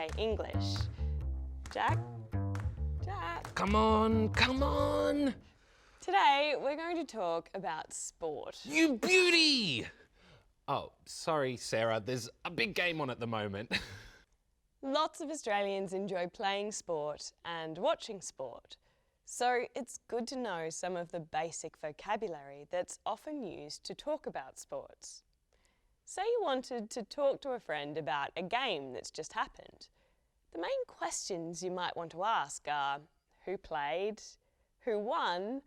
say English. Jack? Jack? Come on, come on! Today, we're going to talk about sport. You beauty! Oh, sorry, Sarah, there's a big game on at the moment. Lots of Australians enjoy playing sport and watching sport. So it's good to know some of the basic vocabulary that's often used to talk about sports. Say you wanted to talk to a friend about a game that's just happened. The main questions you might want to ask are who played, who won,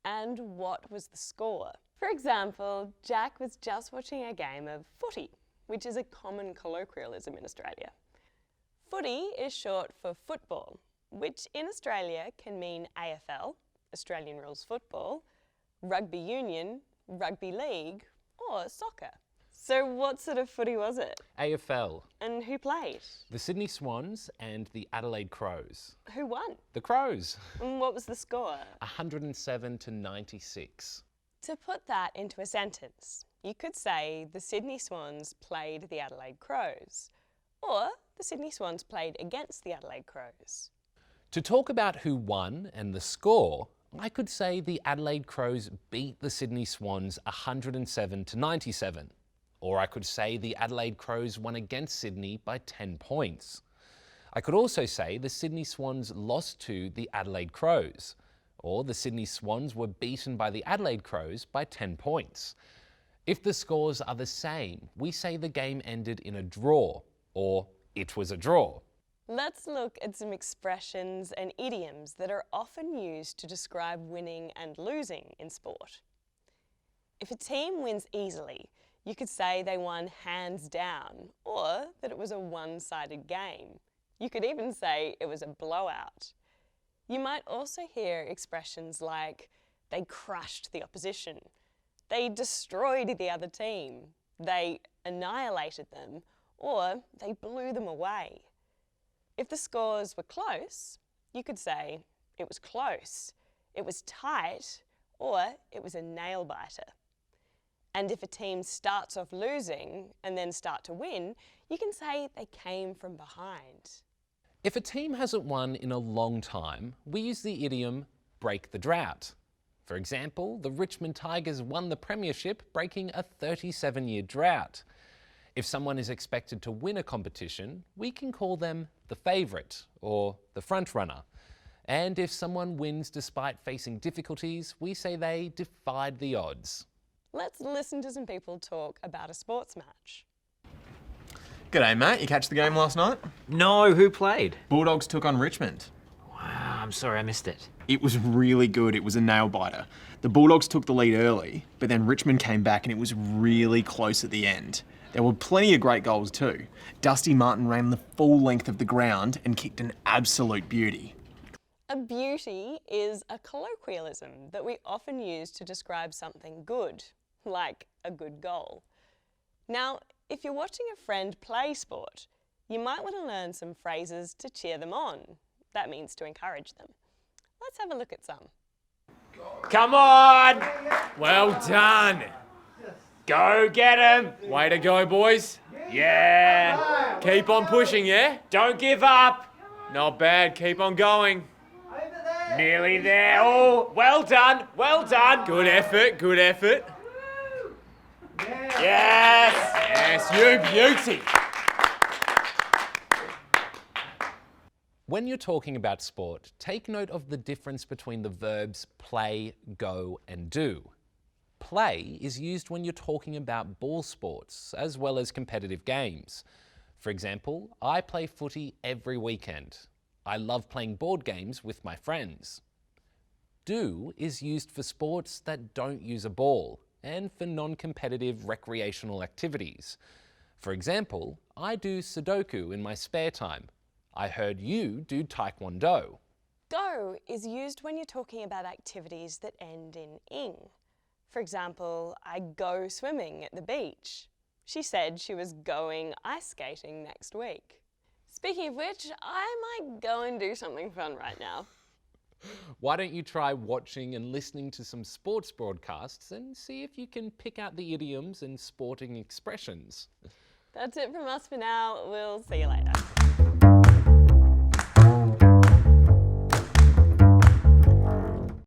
and what was the score. For example, Jack was just watching a game of footy, which is a common colloquialism in Australia. Footy is short for football, which in Australia can mean AFL, Australian Rules Football, rugby union, rugby league, or soccer. So what sort of footy was it? AFL. And who played? The Sydney Swans and the Adelaide Crows. Who won? The Crows. And what was the score? 107 to 96. To put that into a sentence, you could say the Sydney Swans played the Adelaide Crows, or the Sydney Swans played against the Adelaide Crows. To talk about who won and the score, I could say the Adelaide Crows beat the Sydney Swans 107 to 97. Or I could say the Adelaide Crows won against Sydney by 10 points. I could also say the Sydney Swans lost to the Adelaide Crows, or the Sydney Swans were beaten by the Adelaide Crows by 10 points. If the scores are the same, we say the game ended in a draw, or it was a draw. Let's look at some expressions and idioms that are often used to describe winning and losing in sport. If a team wins easily, you could say they won hands down, or that it was a one-sided game. You could even say it was a blowout. You might also hear expressions like, they crushed the opposition, they destroyed the other team, they annihilated them, or they blew them away. If the scores were close, you could say it was close, it was tight, or it was a nail-biter. And if a team starts off losing and then start to win, you can say they came from behind. If a team hasn't won in a long time, we use the idiom break the drought. For example, the Richmond Tigers won the premiership, breaking a 37-year drought. If someone is expected to win a competition, we can call them the favourite or the front runner. And if someone wins despite facing difficulties, we say they defied the odds. Let's listen to some people talk about a sports match. G'day, mate. You catch the game last night? No, who played? Bulldogs took on Richmond. Wow, I'm sorry I missed it. It was really good. It was a nail-biter. The Bulldogs took the lead early, but then Richmond came back and it was really close at the end. There were plenty of great goals too. Dusty Martin ran the full length of the ground and kicked an absolute beauty. A beauty is a colloquialism that we often use to describe something good, like a good goal. Now, if you're watching a friend play sport, you might want to learn some phrases to cheer them on. That means to encourage them. Let's have a look at some. Come on! Well done! Go get him! Way to go, boys. Yeah! Keep on pushing, yeah? Don't give up! Not bad, keep on going. Nearly there. Oh, well done, well done. Good effort, good effort. Yes! Yes, you beauty! When you're talking about sport, take note of the difference between the verbs play, go, and do. Play is used when you're talking about ball sports, as well as competitive games. For example, I play footy every weekend. I love playing board games with my friends. Do is used for sports that don't use a ball, and for non-competitive recreational activities. For example, I do Sudoku in my spare time. I heard you do Taekwondo. Go is used when you're talking about activities that end in ing. For example, I go swimming at the beach. She said she was going ice skating next week. Speaking of which, I might go and do something fun right now. Why don't you try watching and listening to some sports broadcasts and see if you can pick out the idioms and sporting expressions? That's it from us for now. We'll see you later.